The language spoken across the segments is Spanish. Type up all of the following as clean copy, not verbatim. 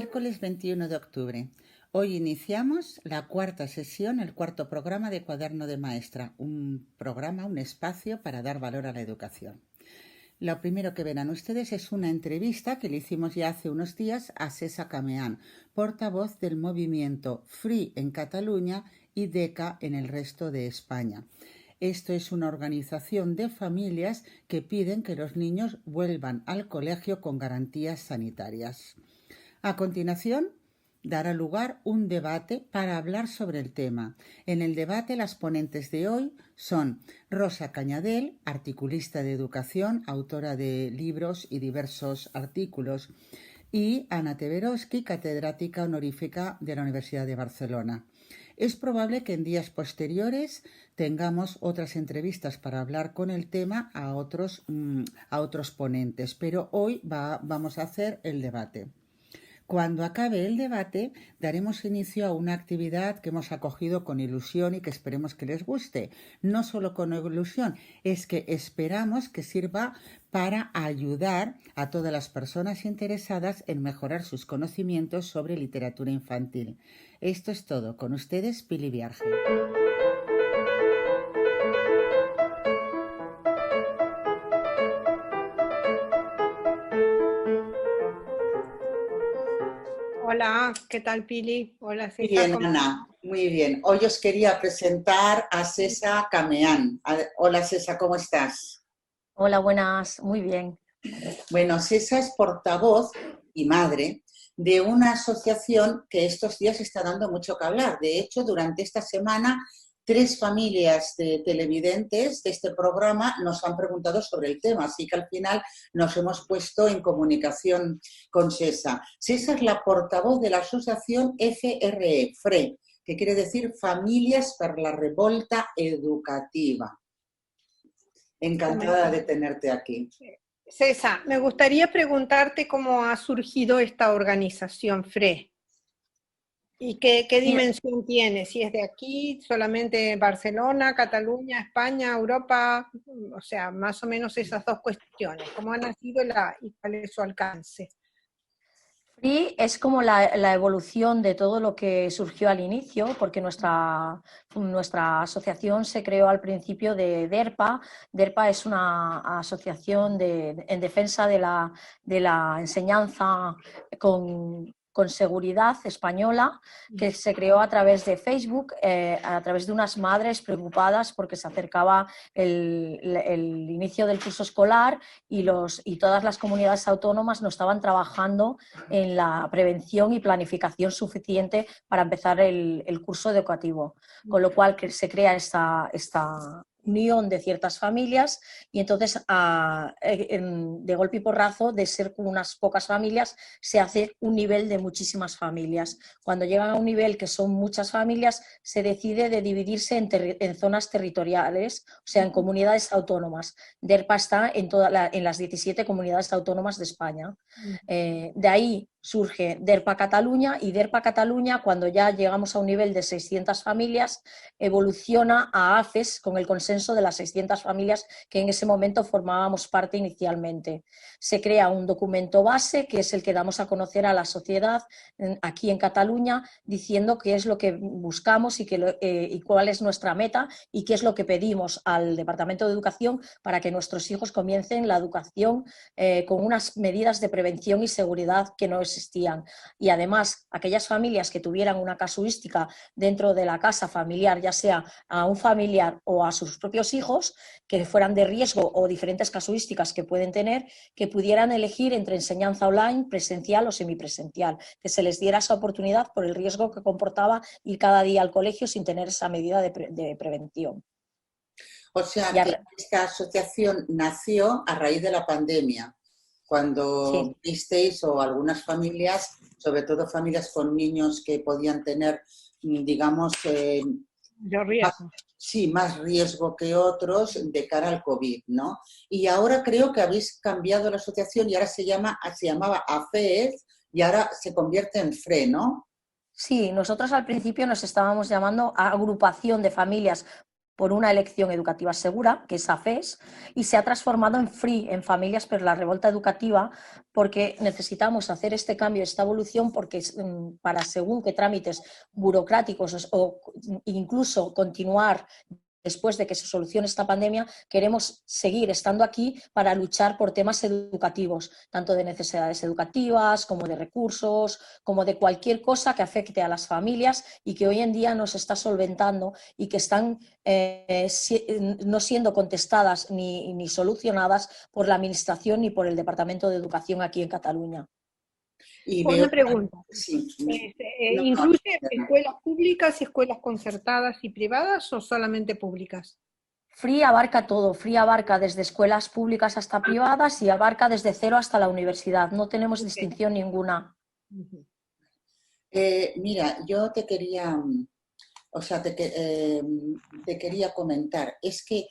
Miércoles 21 de octubre. Hoy iniciamos la cuarta sesión, el cuarto programa de Cuaderno de Maestra, un programa, un espacio para dar valor a la educación. Lo primero que verán ustedes es una entrevista que le hicimos ya hace unos días a Cesa Cameán, portavoz del movimiento Free en Cataluña y DECA en el resto de España. Esto es una organización de familias que piden que los niños vuelvan al colegio con garantías sanitarias. A continuación, dará lugar un debate para hablar sobre el tema. En el debate, las ponentes de hoy son Rosa Cañadell, articulista de educación, autora de libros y diversos artículos, y Ana Teberovsky, catedrática honorífica de la Universidad de Barcelona. Es probable que en días posteriores tengamos otras entrevistas para hablar con el tema a otros ponentes, pero hoy vamos a hacer el debate. Cuando acabe el debate, daremos inicio a una actividad que hemos acogido con ilusión y que esperemos que les guste. No solo con ilusión, es que esperamos que sirva para ayudar a todas las personas interesadas en mejorar sus conocimientos sobre literatura infantil. Esto es todo. Con ustedes, Pili Viarge. Hola, ¿qué tal, Pili? Hola, Muy César. bien, Ana, muy bien. Hoy os quería presentar a Cesa Cameán. Hola, Cesa, ¿cómo estás? Hola, buenas, muy bien. Bueno, Cesa es portavoz y madre de una asociación que estos días está dando mucho que hablar. De hecho, durante esta semana, 3 familias de televidentes de este programa nos han preguntado sobre el tema, así que al final nos hemos puesto en comunicación con Cesa. Cesa es la portavoz de la asociación FRE, que quiere decir Familias per la Revolta Educativa. Encantada de tenerte aquí. César, me gustaría preguntarte cómo ha surgido esta organización FRE y qué dimensión tiene, si es de aquí, solamente Barcelona, Cataluña, España, Europa, o sea, más o menos esas dos cuestiones, cómo ha nacido y cuál es su alcance. FRI es como la evolución de todo lo que surgió al inicio, porque nuestra asociación se creó al principio de DERPA. DERPA es una asociación en defensa de la enseñanza con seguridad española, que se creó a través de Facebook, a través de unas madres preocupadas porque se acercaba el inicio del curso escolar y todas las comunidades autónomas no estaban trabajando en la prevención y planificación suficiente para empezar el curso educativo, con lo cual se crea esta unión de ciertas familias y entonces de golpe y porrazo, de ser unas pocas familias, se hace un nivel de muchísimas familias. Cuando llegan a un nivel que son muchas familias, se decide de dividirse en zonas territoriales, o sea, en comunidades autónomas. DERPA está en las 17 comunidades autónomas de España. De ahí surge DERPA Cataluña, y DERPA Cataluña, cuando ya llegamos a un nivel de 600 familias, evoluciona a AFES con el consenso de las 600 familias que en ese momento formábamos parte inicialmente. Se crea un documento base, que es el que damos a conocer a la sociedad aquí en Cataluña, diciendo qué es lo que buscamos y cuál es nuestra meta y qué es lo que pedimos al Departamento de Educación para que nuestros hijos comiencen la educación con unas medidas de prevención y seguridad que no existían. Y además, aquellas familias que tuvieran una casuística dentro de la casa familiar, ya sea a un familiar o a sus propios hijos, que fueran de riesgo o diferentes casuísticas que pueden tener, que pudieran elegir entre enseñanza online, presencial o semipresencial, que se les diera esa oportunidad por el riesgo que comportaba ir cada día al colegio sin tener esa medida de prevención. O sea, que esta asociación nació a raíz de la pandemia, cuando visteis, o algunas familias, sobre todo familias con niños que podían tener, digamos, más riesgo que otros de cara al COVID, ¿no? Y ahora creo que habéis cambiado la asociación y ahora se llamaba AFES y ahora se convierte en FRE, ¿no? Sí, nosotros al principio nos estábamos llamando Agrupación de Familias por una elección educativa segura, que es AFES, y se ha transformado en FREE, en Familias per la Revolta Educativa, porque necesitamos hacer este cambio, esta evolución, porque para según qué trámites burocráticos o incluso continuar después de que se solucione esta pandemia, queremos seguir estando aquí para luchar por temas educativos, tanto de necesidades educativas, como de recursos, como de cualquier cosa que afecte a las familias y que hoy en día no se está solventando y que están no siendo contestadas ni solucionadas por la Administración ni por el Departamento de Educación aquí en Cataluña. Y Una pregunta. Sí. ¿Incluye escuelas públicas y escuelas concertadas y privadas o solamente públicas? FREE abarca todo, FREE abarca desde escuelas públicas hasta privadas y abarca desde cero hasta la universidad. No tenemos distinción ninguna. Mira, yo te quería, te quería comentar, es que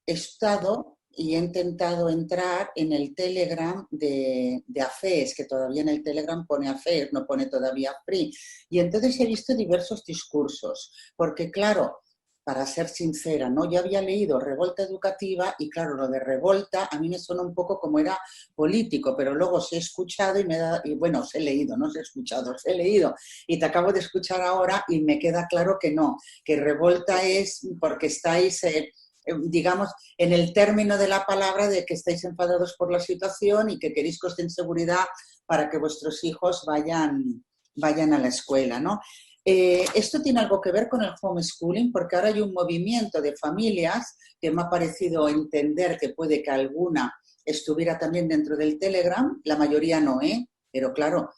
he estado y he intentado entrar en el Telegram de AFES, que todavía en el Telegram pone AFES, no pone todavía FREE. Y entonces he visto diversos discursos, porque claro, para ser sincera, ¿no? Yo había leído Revolta Educativa y claro, lo de revolta a mí me suena un poco como era político, pero luego os he escuchado bueno, os he leído, no os he escuchado, os he leído y te acabo de escuchar ahora y me queda claro que no, que revolta es porque estáis... digamos, en el término de la palabra de que estáis enfadados por la situación y que queréis que os den seguridad para que vuestros hijos vayan a la escuela, ¿no? Esto tiene algo que ver con el homeschooling, porque ahora hay un movimiento de familias que me ha parecido entender que puede que alguna estuviera también dentro del Telegram, la mayoría no, pero claro,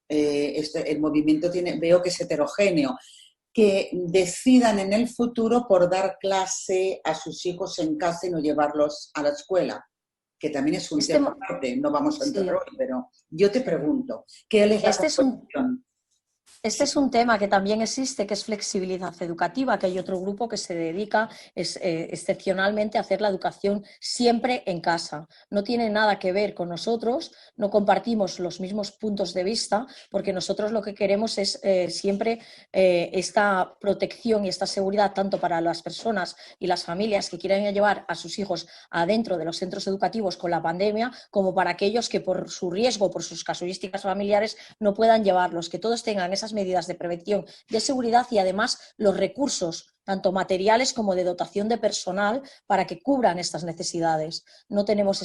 el movimiento veo que es heterogéneo, que decidan en el futuro por dar clase a sus hijos en casa y no llevarlos a la escuela, que también es un tema aparte, no vamos a entrar hoy, pero yo te pregunto, ¿qué les da composición? Este es un tema que también existe, que es flexibilidad educativa, que hay otro grupo que se dedica excepcionalmente a hacer la educación siempre en casa. No tiene nada que ver con nosotros, no compartimos los mismos puntos de vista, porque nosotros lo que queremos es siempre esta protección y esta seguridad tanto para las personas y las familias que quieren llevar a sus hijos adentro de los centros educativos con la pandemia, como para aquellos que por su riesgo, por sus casuísticas familiares, no puedan llevarlos, que todos tengan esas medidas de prevención, de seguridad y además los recursos, tanto materiales como de dotación de personal, para que cubran estas necesidades. No tenemos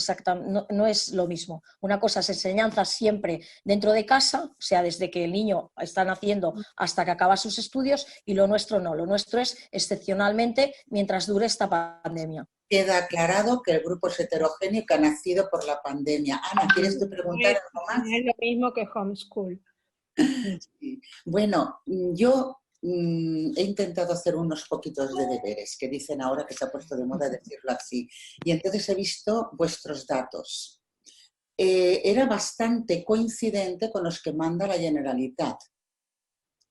no es lo mismo. Una cosa es enseñanza siempre dentro de casa, o sea, desde que el niño está naciendo hasta que acaba sus estudios, y lo nuestro no. Lo nuestro es excepcionalmente mientras dure esta pandemia. Queda aclarado que el grupo es heterogéneo que ha nacido por la pandemia. Ana, ¿quieres tú preguntar algo más? Es lo mismo que homeschool. Bueno, yo he intentado hacer unos poquitos de deberes, que dicen ahora que se ha puesto de moda decirlo así, y entonces he visto vuestros datos. Era bastante coincidente con los que manda la Generalitat,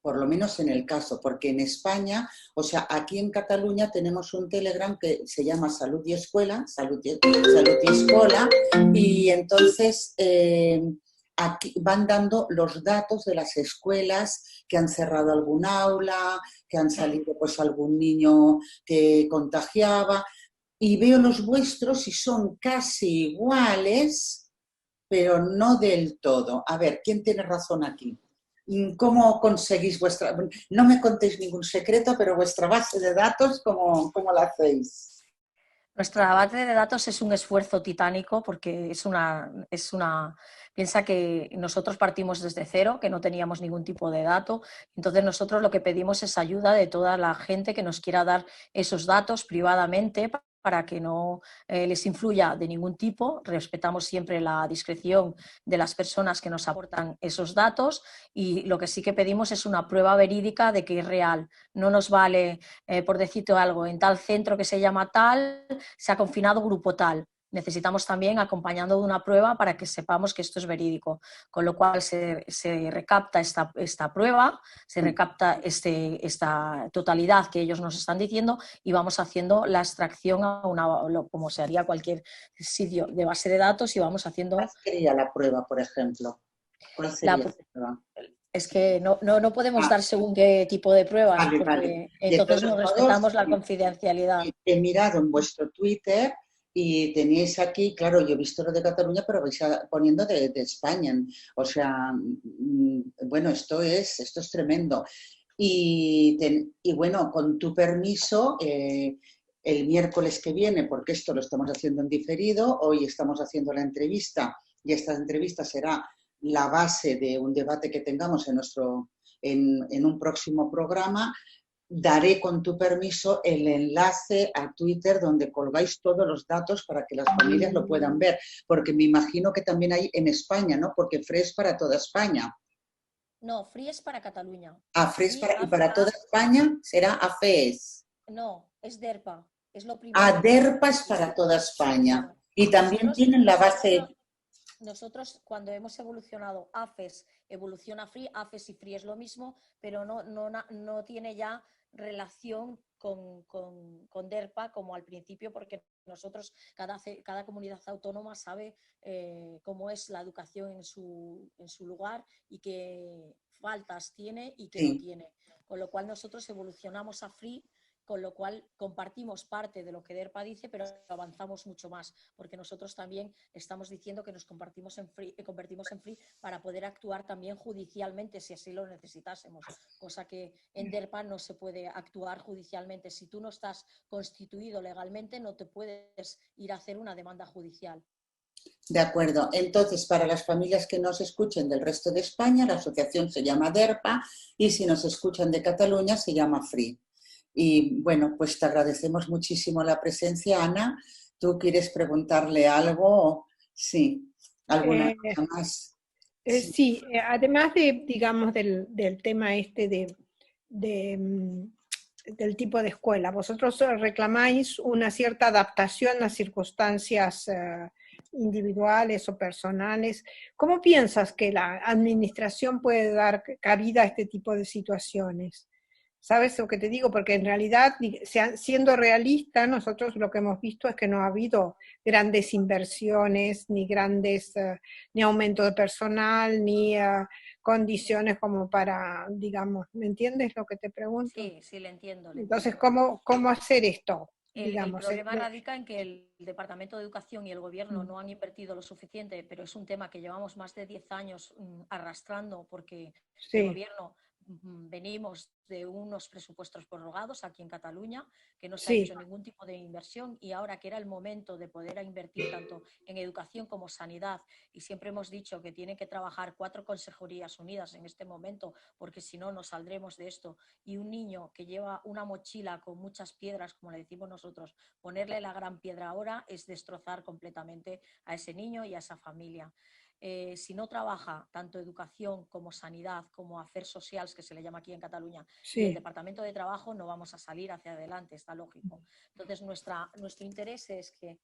por lo menos en el caso, porque en España, o sea, aquí en Cataluña tenemos un Telegram que se llama Salud y Escuela, Salud y Escuela, y entonces aquí van dando los datos de las escuelas que han cerrado algún aula, que han salido pues algún niño que contagiaba, y veo los vuestros y son casi iguales, pero no del todo. A ver, ¿quién tiene razón aquí? ¿Cómo conseguís vuestra... No me contéis ningún secreto, pero vuestra base de datos, ¿cómo la hacéis? Nuestra base de datos es un esfuerzo titánico porque piensa que nosotros partimos desde cero, que no teníamos ningún tipo de dato, entonces nosotros lo que pedimos es ayuda de toda la gente que nos quiera dar esos datos privadamente para que no les influya de ningún tipo. Respetamos siempre la discreción de las personas que nos aportan esos datos, y lo que sí que pedimos es una prueba verídica de que es real. No nos vale, por decirte algo, en tal centro que se llama tal, se ha confinado grupo tal. Necesitamos también acompañando de una prueba para que sepamos que esto es verídico, con lo cual se recapta esta prueba, se recapta esta totalidad que ellos nos están diciendo, y vamos haciendo la extracción como se haría cualquier sitio de base de datos, y vamos haciendo... ¿Cuál sería la prueba, por ejemplo? ¿Cuál sería la prueba? Es que no podemos Ah, dar según qué tipo de pruebas, vale, vale. porque De entonces todos no modos, respetamos la confidencialidad. he mirado en vuestro Twitter y tenéis aquí, claro, yo he visto lo de Cataluña, pero vais poniendo de España. O sea, bueno, esto es tremendo. Y bueno, con tu permiso, el miércoles que viene, porque esto lo estamos haciendo en diferido, hoy estamos haciendo la entrevista y esta entrevista será la base de un debate que tengamos en un próximo programa. Daré con tu permiso el enlace a Twitter donde colgáis todos los datos para que las familias lo puedan ver, porque me imagino que también hay en España, ¿no? Porque FRE es para toda España. No, Free es para Cataluña. FRE es y AF, para toda España será AFES. no, es DERPA. Es lo primero que tenemos DERPA es que decir. para toda España. Claro. Y también tienen la base. Nosotros cuando hemos evolucionado AFES, evoluciona Free, AFES y Free es lo mismo, pero no tiene ya relación con DERPA como al principio, porque nosotros, cada comunidad autónoma sabe cómo es la educación en su lugar y qué faltas tiene y qué no Sí. tiene. Con lo cual nosotros evolucionamos a Free, con lo cual compartimos parte de lo que DERPA dice, pero avanzamos mucho más, porque nosotros también estamos diciendo que nos convertimos en free para poder actuar también judicialmente si así lo necesitásemos, cosa que en DERPA no se puede actuar judicialmente. Si tú no estás constituido legalmente, no te puedes ir a hacer una demanda judicial. De acuerdo. Entonces, para las familias que nos escuchen del resto de España, la asociación se llama DERPA y si nos escuchan de Cataluña se llama FRE. Y bueno, pues te agradecemos muchísimo la presencia, Ana. ¿Tú quieres preguntarle algo? Sí, alguna cosa más. Sí, Sí, además de, digamos, del tema este del tipo de escuela, vosotros reclamáis una cierta adaptación a circunstancias individuales o personales. ¿Cómo piensas que la administración puede dar cabida a este tipo de situaciones? ¿Sabes lo que te digo? Porque en realidad, siendo realista, nosotros lo que hemos visto es que no ha habido grandes inversiones, ni aumento de personal, ni condiciones como para, digamos, ¿me entiendes lo que te pregunto? Sí, sí, le entiendo. Entonces, ¿cómo hacer esto? El Digamos, problema radica en que el Departamento de Educación y el Gobierno no han invertido lo suficiente, pero es un tema que llevamos más de 10 años arrastrando porque el sí, Gobierno venimos de unos presupuestos prorrogados aquí en Cataluña, que no se ha sí, hecho ningún tipo de inversión y ahora que era el momento de poder invertir tanto en educación como sanidad, y siempre hemos dicho que tienen que trabajar 4 consejerías unidas en este momento porque si no, no saldremos de esto, y un niño que lleva una mochila con muchas piedras, como le decimos nosotros, ponerle la gran piedra ahora es destrozar completamente a ese niño y a esa familia. Si no trabaja tanto educación como sanidad, como hacer socials, que se le llama aquí en Cataluña, y el sí, Departamento de Trabajo, no vamos a salir hacia adelante, está lógico. Entonces, nuestro interés es que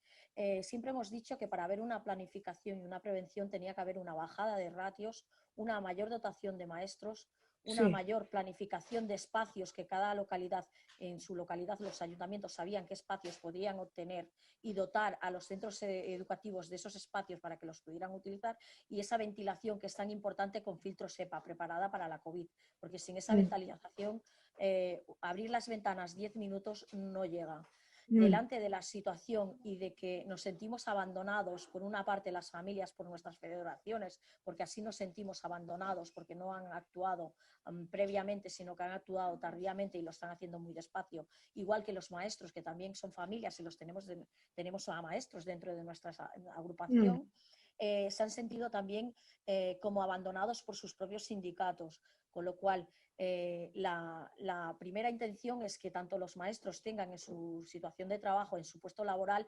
siempre hemos dicho que para haber una planificación y una prevención tenía que haber una bajada de ratios, una mayor dotación de maestros, una sí. mayor planificación de espacios que cada localidad, en su localidad los ayuntamientos sabían qué espacios podían obtener y dotar a los centros educativos de esos espacios para que los pudieran utilizar, y esa ventilación que es tan importante con filtro SEPA preparada para la COVID, porque sin esa ventilación abrir las ventanas 10 minutos no llega. Delante de la situación y de que nos sentimos abandonados, por una parte las familias por nuestras federaciones, porque así nos sentimos abandonados, porque no han actuado previamente, sino que han actuado tardíamente y lo están haciendo muy despacio, igual que los maestros, que también son familias y los tenemos a maestros dentro de nuestra agrupación, se han sentido también como abandonados por sus propios sindicatos, con lo cual la primera intención es que tanto los maestros tengan en su situación de trabajo, en su puesto laboral,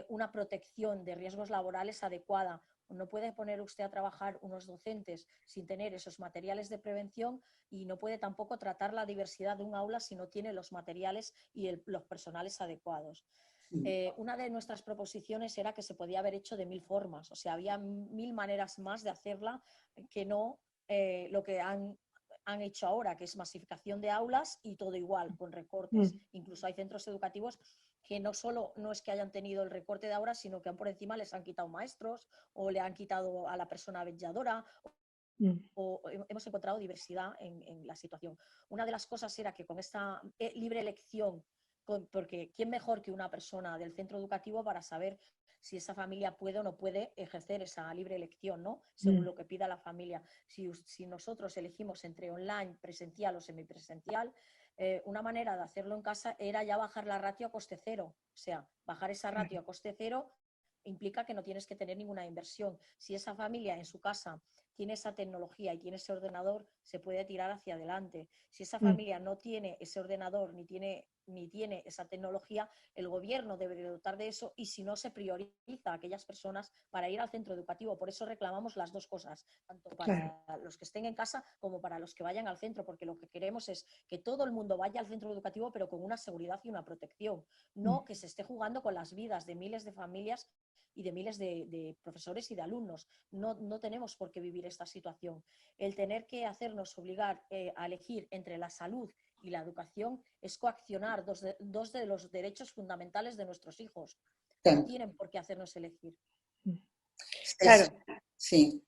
una protección de riesgos laborales adecuada. No puede poner usted a trabajar unos docentes sin tener esos materiales de prevención, y no puede tampoco tratar la diversidad de un aula si no tiene los materiales y los personales adecuados. Una de nuestras proposiciones era que se podía haber hecho de 1000 formas, o sea, había 1000 maneras más de hacerla que no lo que han hecho ahora, que es masificación de aulas y todo igual, con recortes. Incluso hay centros educativos que no solo no es que hayan tenido el recorte de aulas, sino que por encima les han quitado maestros o le han quitado a la persona vetlladora hemos encontrado diversidad en la situación. Una de las cosas era que con esta libre elección, porque ¿quién mejor que una persona del centro educativo para saber si esa familia puede o no puede ejercer esa libre elección, ¿no? Según lo que pida la familia. Si nosotros elegimos entre online, presencial o semipresencial, una manera de hacerlo en casa era ya bajar la ratio a coste cero. O sea, bajar esa ratio a coste cero implica que no tienes que tener ninguna inversión. Si esa familia en su casa tiene esa tecnología y tiene ese ordenador, se puede tirar hacia adelante. Si esa familia no tiene ese ordenador ni tiene esa tecnología, el gobierno debe dotar de eso, y si no, se prioriza a aquellas personas para ir al centro educativo. Por eso reclamamos las dos cosas, tanto para los que estén en casa como para los que vayan al centro, porque lo que queremos es que todo el mundo vaya al centro educativo, pero con una seguridad y una protección, no que se esté jugando con las vidas de miles de familias y de miles de profesores y de alumnos. No tenemos por qué vivir esta situación. El tener que hacernos obligar a elegir entre la salud y la educación es coaccionar dos de los derechos fundamentales de nuestros hijos. No tienen por qué hacernos elegir. Claro. Sí.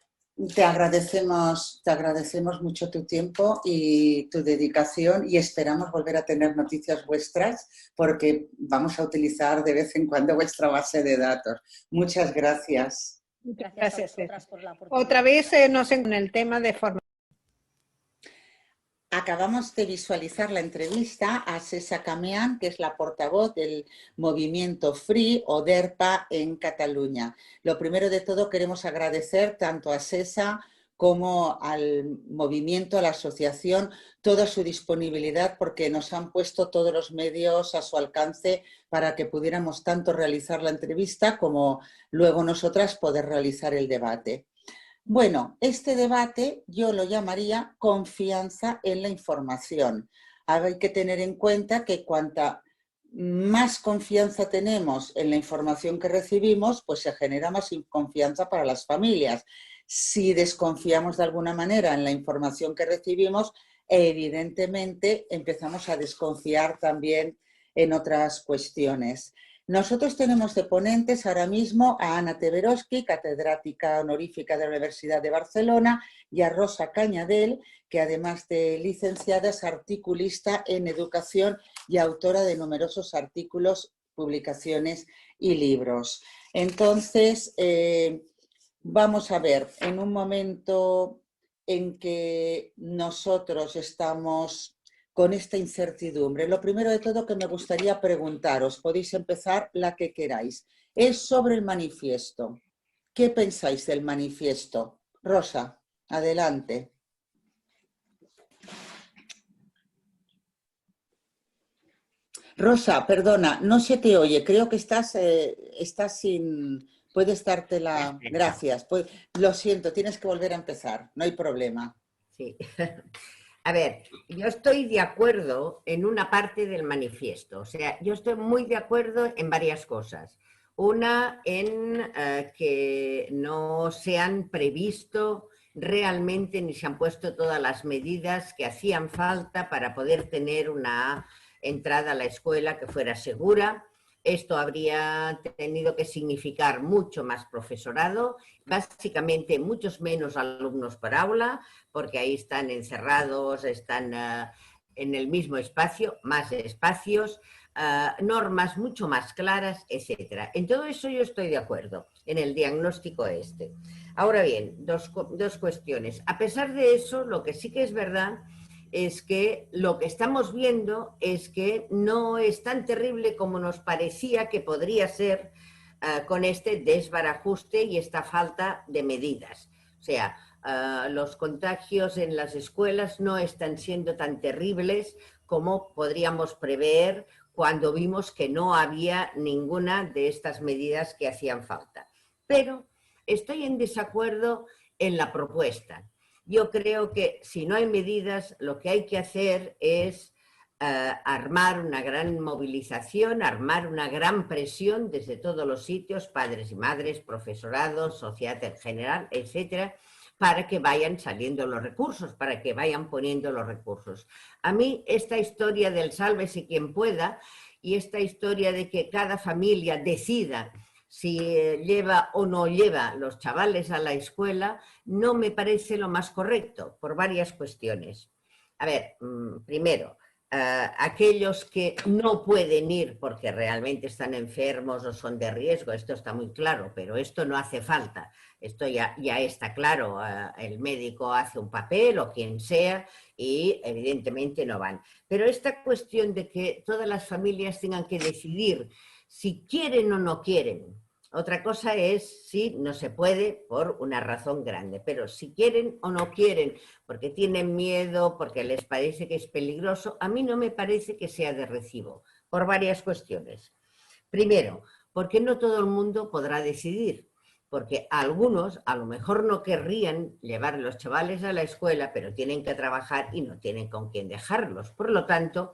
Te agradecemos mucho tu tiempo y tu dedicación, y esperamos volver a tener noticias vuestras, porque vamos a utilizar de vez en cuando vuestra base de datos. Muchas gracias. Gracias a vosotras por la oportunidad. Otra vez nos en el tema de formación. Acabamos de visualizar la entrevista a Sesa Cameán, que es la portavoz del movimiento Free o DERPA en Cataluña. Lo primero de todo, queremos agradecer tanto a Sesa como al movimiento, a la asociación, toda su disponibilidad, porque nos han puesto todos los medios a su alcance para que pudiéramos tanto realizar la entrevista como luego nosotras poder realizar el debate. Bueno, este debate yo lo llamaría confianza en la información. Hay que tener en cuenta que cuanta más confianza tenemos en la información que recibimos, pues se genera más confianza para las familias. Si desconfiamos de alguna manera en la información que recibimos, evidentemente empezamos a desconfiar también en otras cuestiones. Nosotros tenemos de ponentes ahora mismo a Ana Teberoski, catedrática honorífica de la Universidad de Barcelona, y a Rosa Cañadell, que además de licenciada es articulista en educación y autora de numerosos artículos, publicaciones y libros. Entonces, vamos a ver, en un momento en que nosotros estamos con esta incertidumbre, lo primero de todo que me gustaría preguntaros, podéis empezar la que queráis, es sobre el manifiesto. ¿Qué pensáis del manifiesto? Rosa, adelante. Rosa, perdona, no se te oye, creo que estás sin... Puedes dártela... Gracias, pues, lo siento, tienes que volver a empezar, no hay problema. Sí. A ver, yo estoy de acuerdo en una parte del manifiesto, o sea, yo estoy muy de acuerdo en varias cosas. Una, en que no se han previsto realmente ni se han puesto todas las medidas que hacían falta para poder tener una entrada a la escuela que fuera segura. Esto habría tenido que significar mucho más profesorado, básicamente muchos menos alumnos por aula, porque ahí están encerrados, están en el mismo espacio, más espacios, normas mucho más claras, etc. En todo eso yo estoy de acuerdo, en el diagnóstico este. Ahora bien, dos cuestiones. A pesar de eso, lo que sí que es verdad es que lo que estamos viendo es que no es tan terrible como nos parecía que podría ser con este desbarajuste y esta falta de medidas. O sea, los contagios en las escuelas no están siendo tan terribles como podríamos prever cuando vimos que no había ninguna de estas medidas que hacían falta. Pero estoy en desacuerdo en la propuesta. Yo creo que si no hay medidas, lo que hay que hacer es armar una gran movilización, armar una gran presión desde todos los sitios, padres y madres, profesorado, sociedad en general, etcétera, para que vayan saliendo los recursos, para que vayan poniendo los recursos. A mí esta historia del sálvese quien pueda y esta historia de que cada familia decida si lleva o no lleva los chavales a la escuela, no me parece lo más correcto, por varias cuestiones. A ver, primero, aquellos que no pueden ir porque realmente están enfermos o son de riesgo, esto está muy claro, pero esto no hace falta, esto ya está claro, el médico hace un papel o quien sea y evidentemente no van. Pero esta cuestión de que todas las familias tengan que decidir si quieren o no quieren. Otra cosa es si no se puede por una razón grande, pero si quieren o no quieren, porque tienen miedo, porque les parece que es peligroso, a mí no me parece que sea de recibo, por varias cuestiones. Primero, porque no todo el mundo podrá decidir, porque algunos a lo mejor no querrían llevar a los chavales a la escuela, pero tienen que trabajar y no tienen con quién dejarlos. Por lo tanto,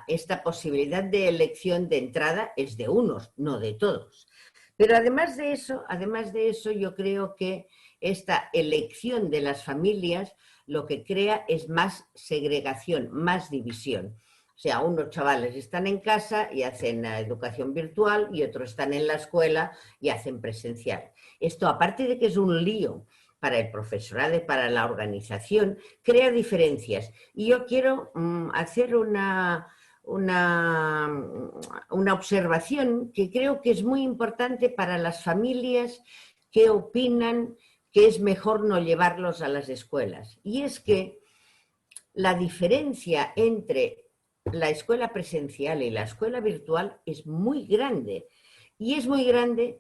esta posibilidad de elección de entrada es de unos, no de todos. Pero además de eso, yo creo que esta elección de las familias lo que crea es más segregación, más división. O sea, unos chavales están en casa y hacen educación virtual y otros están en la escuela y hacen presencial. Esto, aparte de que es un lío para el profesorado y para la organización, crea diferencias. Y yo quiero hacer una observación que creo que es muy importante para las familias que opinan que es mejor no llevarlos a las escuelas. Y es que la diferencia entre la escuela presencial y la escuela virtual es muy grande. Y es muy grande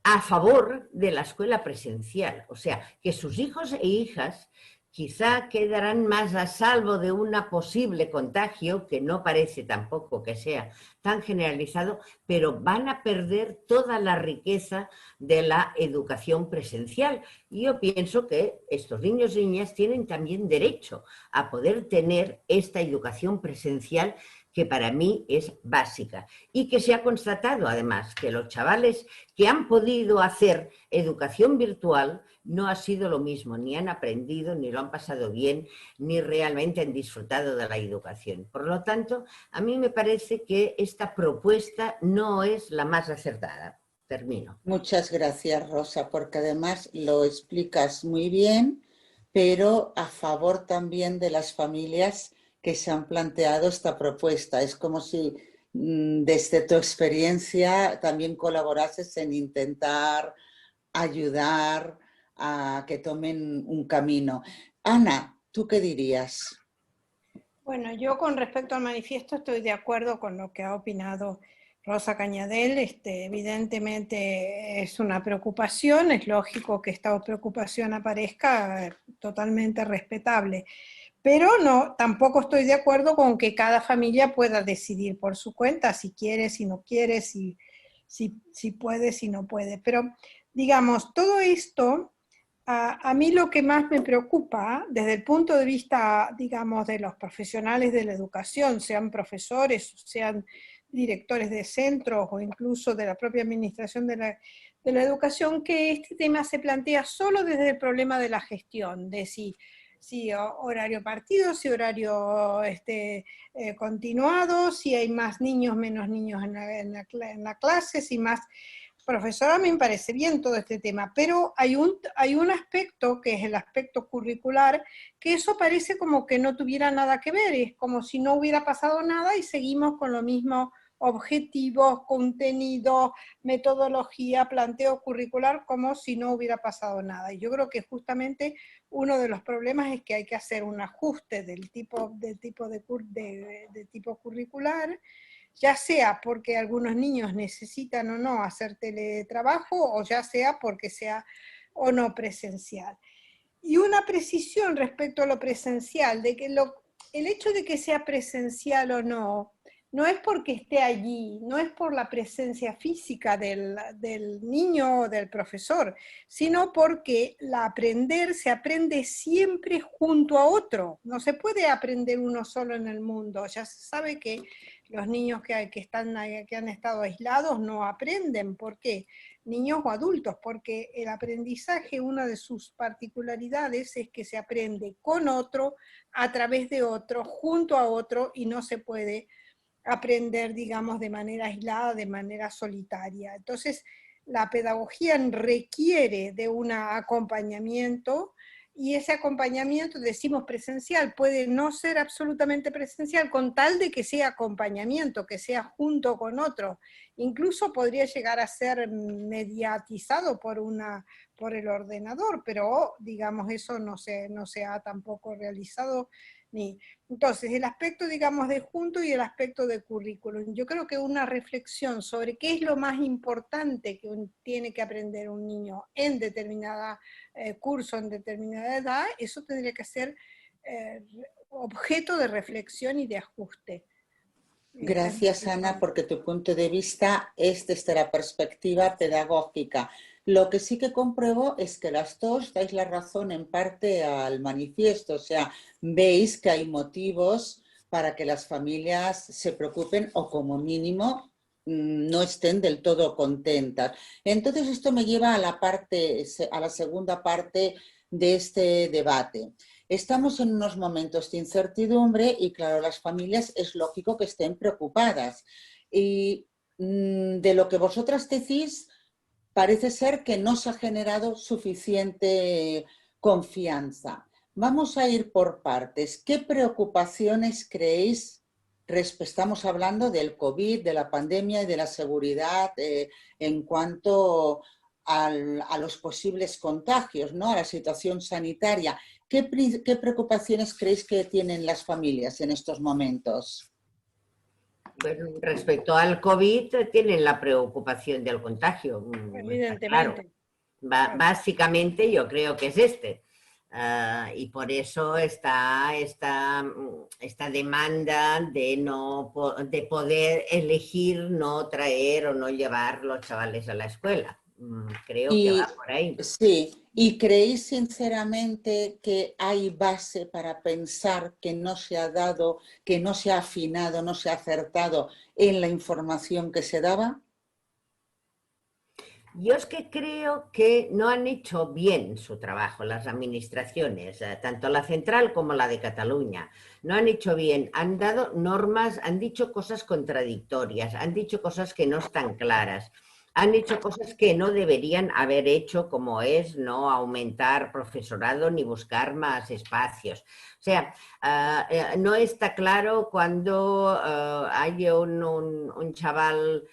a favor de la escuela presencial. O sea, que sus hijos e hijas quizá quedarán más a salvo de un posible contagio, que no parece tampoco que sea tan generalizado, pero van a perder toda la riqueza de la educación presencial. Y yo pienso que estos niños y niñas tienen también derecho a poder tener esta educación presencial, que para mí es básica, y que se ha constatado además que los chavales que han podido hacer educación virtual no ha sido lo mismo, ni han aprendido, ni lo han pasado bien, ni realmente han disfrutado de la educación. Por lo tanto, a mí me parece que esta propuesta no es la más acertada. Termino. Muchas gracias, Rosa, porque además lo explicas muy bien, pero a favor también de las familias que se han planteado esta propuesta. Es como si desde tu experiencia también colaborases en intentar ayudar a que tomen un camino. Ana, ¿tú qué dirías? Bueno, yo con respecto al manifiesto estoy de acuerdo con lo que ha opinado Rosa Cañadel. Evidentemente es una preocupación, es lógico que esta preocupación aparezca, totalmente respetable. Pero no, tampoco estoy de acuerdo con que cada familia pueda decidir por su cuenta si quiere, si no quiere, si puede, si no puede. Pero, digamos, todo esto, a mí lo que más me preocupa, desde el punto de vista, digamos, de los profesionales de la educación, sean profesores, sean directores de centros o incluso de la propia administración de la educación, que este tema se plantea solo desde el problema de la gestión, de si horario partido, si horario continuado, si hay más niños, menos niños en la clase, si más. Profesora, me parece bien todo este tema, pero hay un aspecto que es el aspecto curricular, que eso parece como que no tuviera nada que ver, es como si no hubiera pasado nada y seguimos con lo mismo: objetivos, contenidos, metodología, planteo curricular, como si no hubiera pasado nada. Y yo creo que justamente uno de los problemas es que hay que hacer un ajuste del tipo curricular, ya sea porque algunos niños necesitan o no hacer teletrabajo, o ya sea porque sea o no presencial. Y una precisión respecto a lo presencial, de que el hecho de que sea presencial o no, no es porque esté allí, no es por la presencia física del niño o del profesor, sino porque aprender se aprende siempre junto a otro. No se puede aprender uno solo en el mundo. Ya se sabe que los niños que han estado aislados no aprenden. ¿Por qué? Niños o adultos, porque el aprendizaje, una de sus particularidades es que se aprende con otro, a través de otro, junto a otro, y no se puede aprender, digamos, de manera aislada, de manera solitaria. Entonces, la pedagogía requiere de un acompañamiento, y ese acompañamiento, decimos presencial, puede no ser absolutamente presencial, con tal de que sea acompañamiento, que sea junto con otro. Incluso podría llegar a ser mediatizado por el ordenador, pero digamos eso no se ha tampoco realizado. Entonces, el aspecto, digamos, de junto y el aspecto de currículum. Yo creo que una reflexión sobre qué es lo más importante que tiene que aprender un niño en determinada curso, en determinada edad, eso tendría que ser objeto de reflexión y de ajuste. Gracias, Ana, porque tu punto de vista es desde la perspectiva pedagógica. Lo que sí que compruebo es que las dos dais la razón en parte al manifiesto, o sea, veis que hay motivos para que las familias se preocupen o como mínimo no estén del todo contentas. Entonces esto me lleva a la segunda parte de este debate. Estamos en unos momentos de incertidumbre y claro, las familias es lógico que estén preocupadas. Y de lo que vosotras decís, parece ser que no se ha generado suficiente confianza. Vamos a ir por partes. ¿Qué preocupaciones creéis? Estamos hablando del COVID, de la pandemia y de la seguridad en cuanto a los posibles contagios, ¿no? A la situación sanitaria. ¿Qué preocupaciones creéis que tienen las familias en estos momentos? Bueno, respecto al COVID, tienen la preocupación del contagio. Evidentemente. Claro. Básicamente yo creo que es este. Y por eso está esta demanda de poder elegir no traer o no llevar los chavales a la escuela. Creo que va por ahí. Sí, ¿y creéis sinceramente que hay base para pensar que no se ha dado, que no se ha afinado, no se ha acertado en la información que se daba? Yo es que creo que no han hecho bien su trabajo las administraciones, tanto la central como la de Cataluña. No han hecho bien, han dado normas, han dicho cosas contradictorias, han dicho cosas que no están claras. Han hecho cosas que no deberían haber hecho, como es no aumentar profesorado ni buscar más espacios. O sea, no está claro cuando hay un chaval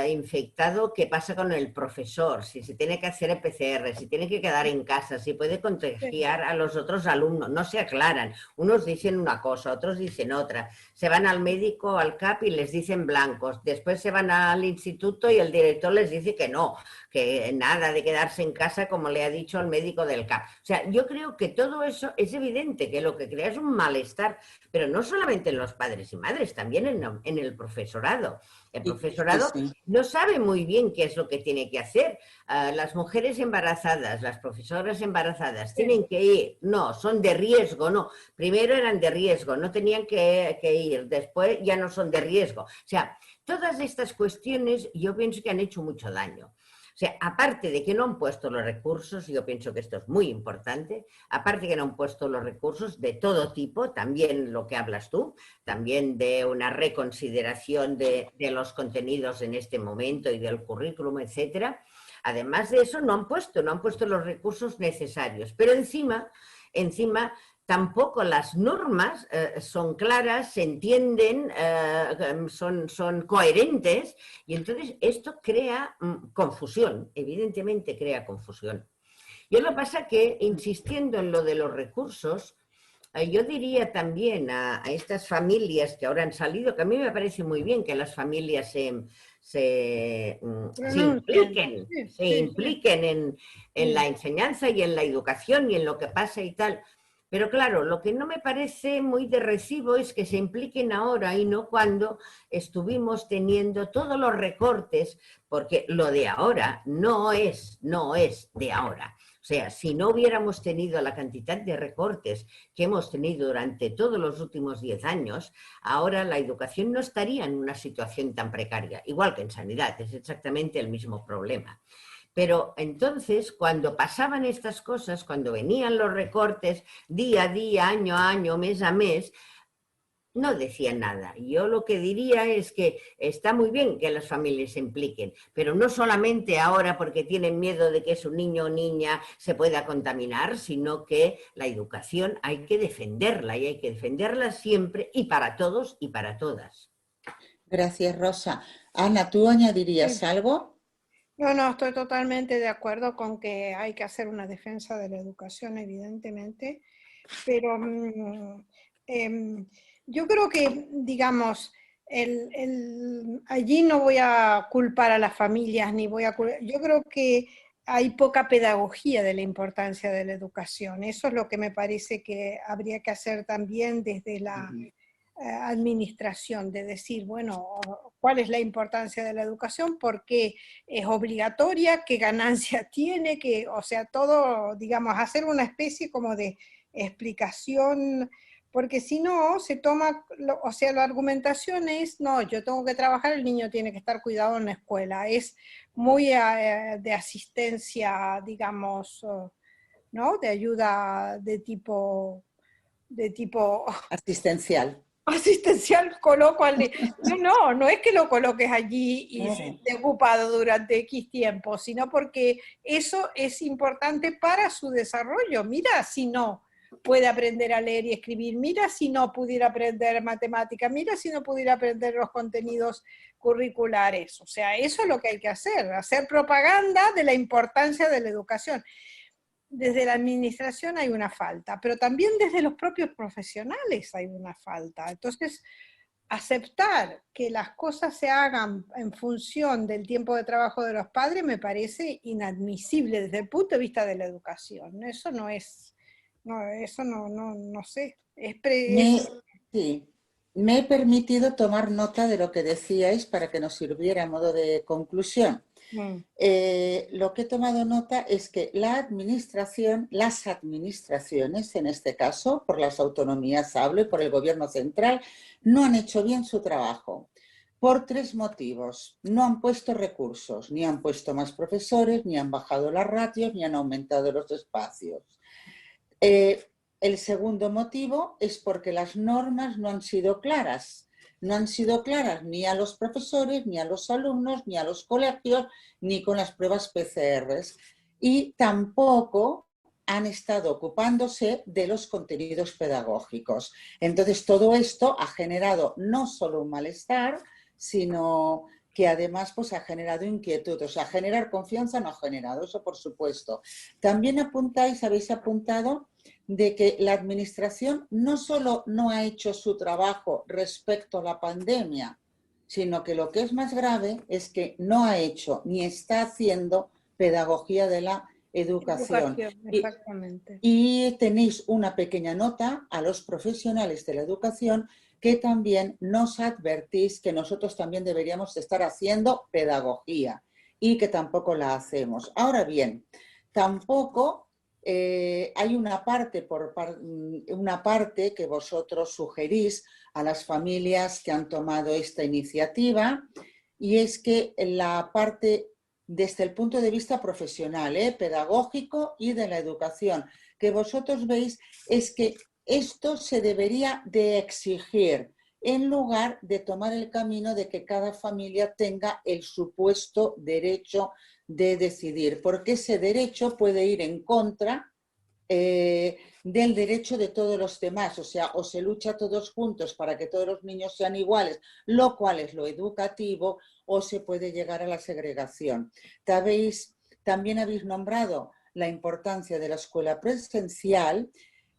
infectado, ¿qué pasa con el profesor? Si se tiene que hacer el PCR, si tiene que quedar en casa, si puede contagiar a los otros alumnos, no se aclaran. Unos dicen una cosa, otros dicen otra. Se van al médico, al CAP y les dicen blancos. Después se van al instituto y el director les dice que no, que nada de quedarse en casa como le ha dicho el médico del CAP. O sea, yo creo que todo eso es evidente, que lo que crea es un malestar, pero no solamente en los padres y madres, también en el profesorado. El profesorado no sabe muy bien qué es lo que tiene que hacer. Las mujeres embarazadas, las profesoras embarazadas, tienen que ir. No, son de riesgo, no. Primero eran de riesgo, no tenían que ir. Después ya no son de riesgo. O sea, todas estas cuestiones yo pienso que han hecho mucho daño. O sea, aparte de que no han puesto los recursos, yo pienso que esto es muy importante, aparte de que no han puesto los recursos de todo tipo, también lo que hablas tú, también de una reconsideración de los contenidos en este momento y del currículum, etcétera. Además de eso, no han puesto los recursos necesarios, pero encima tampoco las normas son claras, se entienden, son coherentes, y entonces esto crea confusión, evidentemente crea confusión. Y lo que pasa que, insistiendo en lo de los recursos, yo diría también a estas familias que ahora han salido, que a mí me parece muy bien que las familias se impliquen en la enseñanza y en la educación y en lo que pasa y tal. Pero claro, lo que no me parece muy de recibo es que se impliquen ahora y no cuando estuvimos teniendo todos los recortes, porque lo de ahora no es de ahora. O sea, si no hubiéramos tenido la cantidad de recortes que hemos tenido durante todos los últimos 10 años, ahora la educación no estaría en una situación tan precaria, igual que en sanidad, es exactamente el mismo problema. Pero entonces, cuando pasaban estas cosas, cuando venían los recortes día a día, año a año, mes a mes, No decía nada. Yo lo que diría es que está muy bien que las familias se impliquen, pero no solamente ahora porque tienen miedo de que su niño o niña se pueda contaminar, sino que la educación hay que defenderla y hay que defenderla siempre y para todos y para todas. Gracias, Rosa. Ana, ¿tú añadirías Sí. algo? No, no, estoy totalmente de acuerdo con que hay que hacer una defensa de la educación, evidentemente, pero yo creo que, digamos, allí no voy a culpar a las familias, ni voy a yo creo que hay poca pedagogía de la importancia de la educación. Eso es lo que me parece que habría que hacer también desde la administración, de decir, bueno, cuál es la importancia de la educación, por qué es obligatoria, qué ganancia tiene, que, o sea, todo, digamos, hacer una especie como de explicación, porque si no, se toma, o sea, la argumentación es, no, yo tengo que trabajar, el niño tiene que estar cuidado en la escuela, es muy de asistencia, digamos, ¿no? De ayuda de tipo Asistencial. asistencial, coloco al no, no, no es que lo coloques allí y Claro. esté ocupado durante X tiempo, sino porque eso es importante para su desarrollo. Mira si no puede aprender a leer y escribir, mira si no pudiera aprender matemática, mira si no pudiera aprender los contenidos curriculares. O sea, eso es lo que hay que hacer propaganda de la importancia de la educación. Desde la administración hay una falta, pero también desde los propios profesionales hay una falta. Entonces, aceptar que las cosas se hagan en función del tiempo de trabajo de los padres me parece inadmisible desde el punto de vista de la educación. Eso no es, no, eso no sé. Me, sí, me he permitido tomar nota de lo que decíais para que nos sirviera a modo de conclusión. Lo que he tomado nota es que la administración, las administraciones, en este caso, por las autonomías hablo y por el gobierno central, no han hecho bien su trabajo. Por tres motivos. No han puesto recursos, ni han puesto más profesores, ni han bajado las ratios, ni han aumentado los espacios. El segundo motivo es porque las normas no han sido claras. No han sido claras ni a los profesores, ni a los alumnos, ni a los colegios, ni con las pruebas PCR. Y tampoco han estado ocupándose de los contenidos pedagógicos. Entonces, todo esto ha generado no solo un malestar, sino que además pues, ha generado inquietud. O sea, generar confianza no ha generado, eso por supuesto. También habéis apuntado de que la administración no solo no ha hecho su trabajo respecto a la pandemia, sino que lo que es más grave es que no ha hecho ni está haciendo pedagogía de la educación. Exactamente. Y tenéis una pequeña nota a los profesionales de la educación que también nos advertís que nosotros también deberíamos estar haciendo pedagogía y que tampoco la hacemos. Ahora bien, tampoco hay una parte que vosotros sugerís a las familias que han tomado esta iniciativa, y es que la parte desde el punto de vista profesional, pedagógico y de la educación, que vosotros veis es que esto se debería de exigir en lugar de tomar el camino de que cada familia tenga el supuesto derecho de decidir, porque ese derecho puede ir en contra del derecho de todos los demás. O sea, o se lucha todos juntos para que todos los niños sean iguales, lo cual es lo educativo, o se puede llegar a la segregación. También habéis nombrado la importancia de la escuela presencial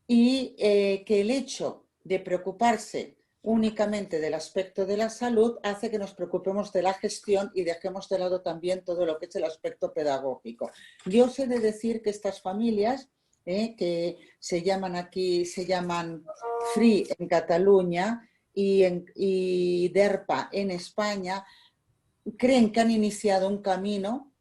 y que el hecho de preocuparse únicamente del aspecto de la salud hace que nos preocupemos de la gestión y dejemos de lado también todo lo que es el aspecto pedagógico. Yo os he de decir que estas familias que se llaman FRI en Cataluña y DERPA en España, creen que han iniciado un camino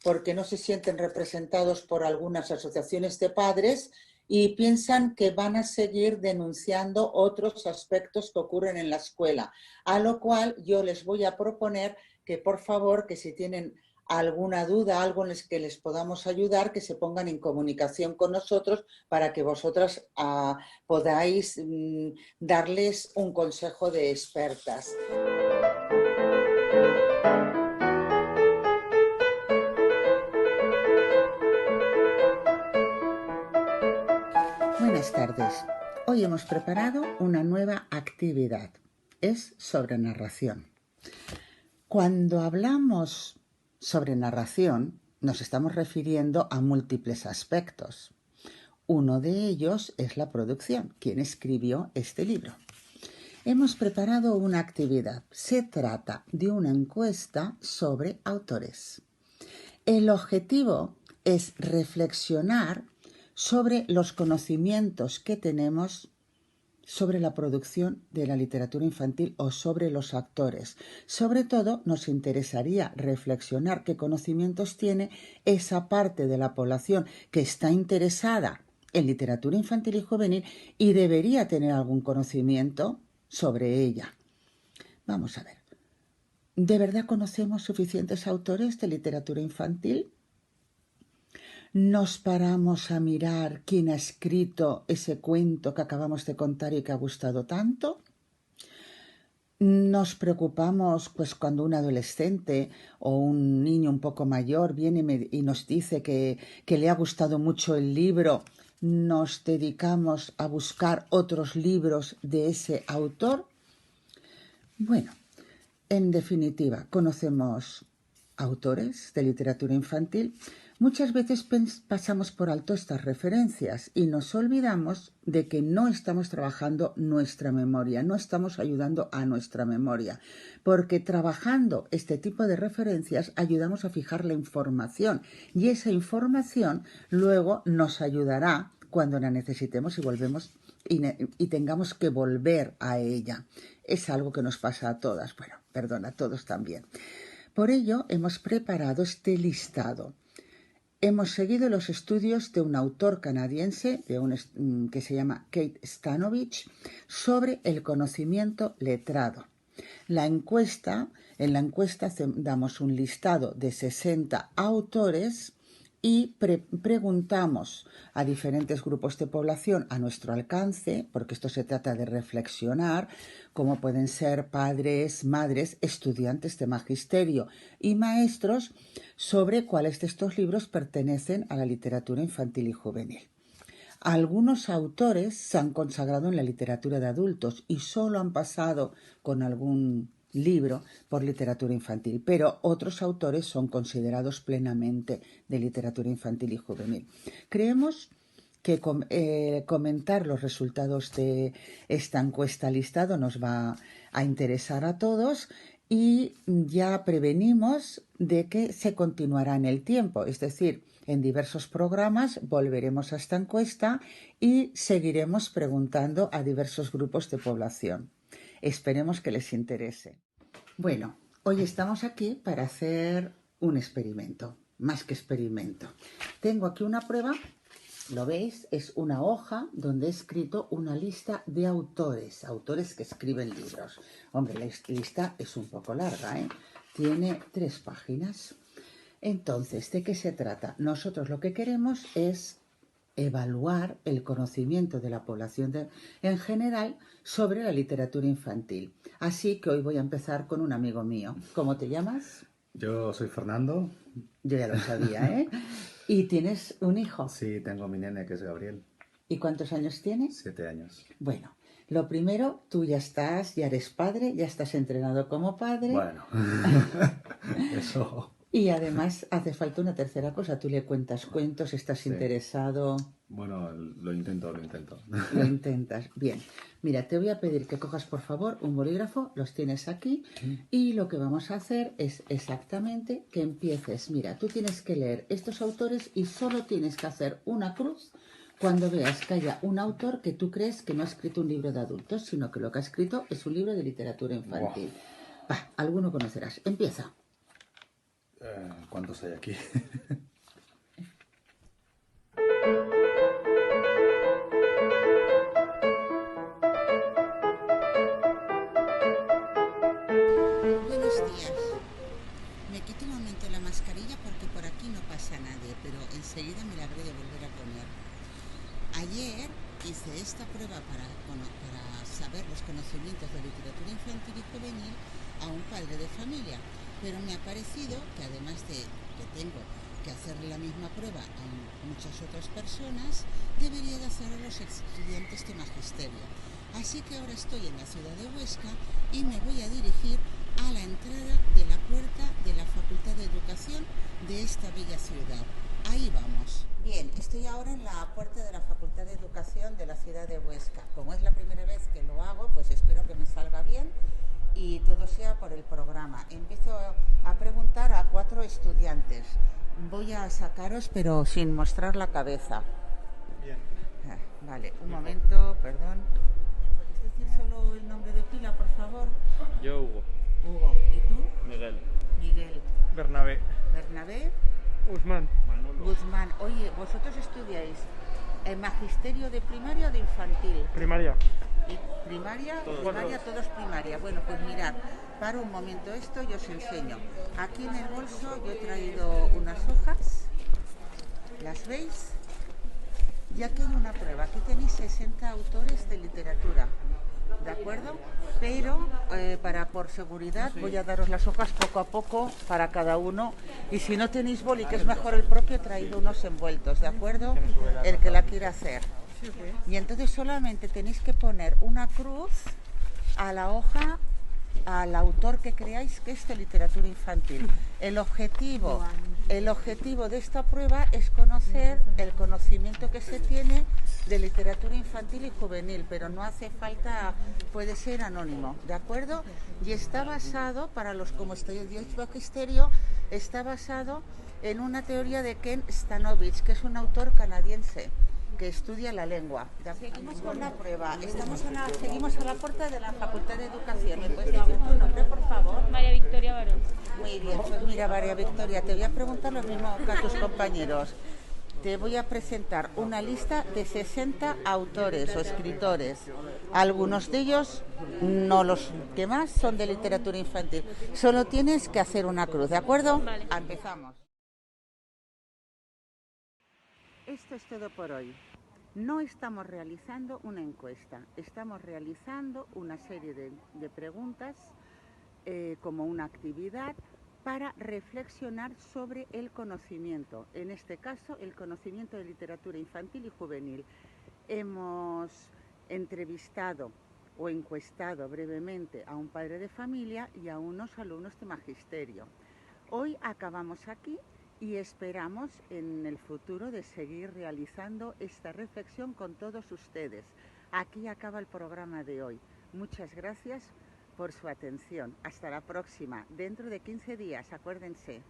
porque no se sienten representados por algunas asociaciones de padres y piensan que van a seguir denunciando otros aspectos que ocurren en la escuela, a lo cual yo les voy a proponer que por favor, que si tienen alguna duda, algo en el que les podamos ayudar, que se pongan en comunicación con nosotros para que vosotras podáis darles un consejo de expertas. Buenas tardes. Hoy hemos preparado una nueva actividad. Es sobre narración. Cuando hablamos sobre narración, nos estamos refiriendo a múltiples aspectos. Uno de ellos es la producción, quien escribió este libro. Hemos preparado una actividad. Se trata de una encuesta sobre autores. El objetivo es reflexionar sobre los conocimientos que tenemos sobre la producción de la literatura infantil o sobre los actores. Sobre todo, nos interesaría reflexionar qué conocimientos tiene esa parte de la población que está interesada en literatura infantil y juvenil y debería tener algún conocimiento sobre ella. Vamos a ver. ¿De verdad conocemos suficientes autores de literatura infantil? ¿Nos paramos a mirar quién ha escrito ese cuento que acabamos de contar y que ha gustado tanto? ¿Nos preocupamos pues cuando un adolescente o un niño un poco mayor viene y nos dice que le ha gustado mucho el libro? ¿Nos dedicamos a buscar otros libros de ese autor? Bueno, en definitiva, conocemos autores de literatura infantil. Muchas veces pasamos por alto estas referencias y nos olvidamos de que no estamos trabajando nuestra memoria, no estamos ayudando a nuestra memoria, porque trabajando este tipo de referencias ayudamos a fijar la información y esa información luego nos ayudará cuando la necesitemos y volvemos y tengamos que volver a ella. Es algo que nos pasa a todas, bueno, perdón, a todos también. Por ello hemos preparado este listado. Hemos seguido los estudios de un autor canadiense que se llama Kate Stanovich sobre el conocimiento letrado. En la encuesta damos un listado de 60 autores y preguntamos a diferentes grupos de población a nuestro alcance, porque esto se trata de reflexionar, como pueden ser padres, madres, estudiantes de magisterio y maestros, sobre cuáles de estos libros pertenecen a la literatura infantil y juvenil. Algunos autores se han consagrado en la literatura de adultos y solo han pasado con algún libro por literatura infantil, pero otros autores son considerados plenamente de literatura infantil y juvenil. Creemos que comentar los resultados de esta encuesta listado nos va a interesar a todos y ya prevenimos de que se continuará en el tiempo, es decir, en diversos programas volveremos a esta encuesta y seguiremos preguntando a diversos grupos de población. Esperemos que les interese. Bueno, hoy estamos aquí para hacer un experimento, más que experimento. Tengo aquí una prueba, ¿lo veis? Es una hoja donde he escrito una lista de autores que escriben libros. Hombre, la lista es un poco larga, ¿eh? Tiene 3 páginas. Entonces, ¿de qué se trata? Nosotros lo que queremos es evaluar el conocimiento de la población en general sobre la literatura infantil. Así que hoy voy a empezar con un amigo mío. ¿Cómo te llamas? Yo soy Fernando. Yo ya lo sabía, ¿eh? ¿Y tienes un hijo? Sí, tengo mi nene que es Gabriel. ¿Y cuántos años tienes? 7 años. Bueno, lo primero, tú ya eres padre, ya estás entrenado como padre. Bueno, eso... Y además hace falta una tercera cosa. Tú le cuentas cuentos, estás interesado. Bueno, lo intento. Lo intentas. Bien. Mira, te voy a pedir que cojas, por favor, un bolígrafo. Los tienes aquí. Y lo que vamos a hacer es exactamente que empieces. Mira, tú tienes que leer estos autores y solo tienes que hacer una cruz cuando veas que haya un autor que tú crees que no ha escrito un libro de adultos, sino que lo que ha escrito es un libro de literatura infantil. Wow. Alguno conocerás. Empieza. ¿Cuántos hay aquí? Buenos días. Me quito un momento la mascarilla pasa a nadie, pero enseguida me la habré de volver a poner. Ayer hice esta prueba para saber los conocimientos de literatura infantil y juvenil a un padre de familia, pero me ha parecido que además de que tengo que hacerle la misma prueba a muchas otras personas, debería de hacer a los estudiantes de magisterio. Así que ahora estoy en la ciudad de Huesca y me voy a dirigir a la entrada de la puerta de la Facultad de Educación de esta bella ciudad. Ahí vamos. Bien, estoy ahora en la puerta de la Facultad de Educación de la ciudad de Huesca. Como es la primera vez que lo hago, pues espero que me salga bien y todo sea por el programa. Empiezo a preguntar a 4 estudiantes. Voy a sacaros, pero sin mostrar la cabeza. Bien. Vale, un momento, perdón. ¿Me podéis decir solo el nombre de pila, por favor? Yo, Hugo. Hugo. ¿Y tú? Miguel. Miguel. Bernabé. Bernabé. Usman. Guzmán. Oye, ¿vosotros estudiáis en magisterio de primaria o de infantil? Primaria. ¿Y primaria? Todos. Primaria, todos primaria. Bueno, pues mirad, paro un momento esto y os enseño. Aquí en el bolso yo he traído unas hojas, ¿las veis? Y aquí hay una prueba, aquí tenéis 60 autores de literatura, ¿de acuerdo? Pero por seguridad voy a daros las hojas poco a poco para cada uno, y si no tenéis boli, que es mejor el propio, he traído unos envueltos, ¿de acuerdo? El que la quiera hacer. Y entonces solamente tenéis que poner una cruz a la hoja al autor que creáis que es de literatura infantil. El objetivo de esta prueba es conocer el conocimiento que se tiene de literatura infantil y juvenil, pero no hace falta, puede ser anónimo, ¿de acuerdo? Y está basado, para los como estudiantes magisterio, está basado en una teoría de Ken Stanovich, que es un autor canadiense que estudia la lengua. Seguimos con la prueba. Seguimos a la puerta de la Facultad de Educación. ¿Me puedes decir tu nombre, por favor? María Victoria Barón. Muy bien, pues mira, María Victoria, te voy a preguntar lo mismo que a tus compañeros. Te voy a presentar una lista de 60 autores o escritores. Algunos de ellos, no los que más, son de literatura infantil. Solo tienes que hacer una cruz, ¿de acuerdo? Vale. Empezamos. Esto es todo por hoy. No estamos realizando una encuesta, estamos realizando una serie de preguntas como una actividad para reflexionar sobre el conocimiento, en este caso el conocimiento de literatura infantil y juvenil. Hemos entrevistado o encuestado brevemente a un padre de familia y a unos alumnos de magisterio. Hoy acabamos aquí y esperamos en el futuro de seguir realizando esta reflexión con todos ustedes. Aquí acaba el programa de hoy. Muchas gracias por su atención. Hasta la próxima, dentro de 15 días, acuérdense.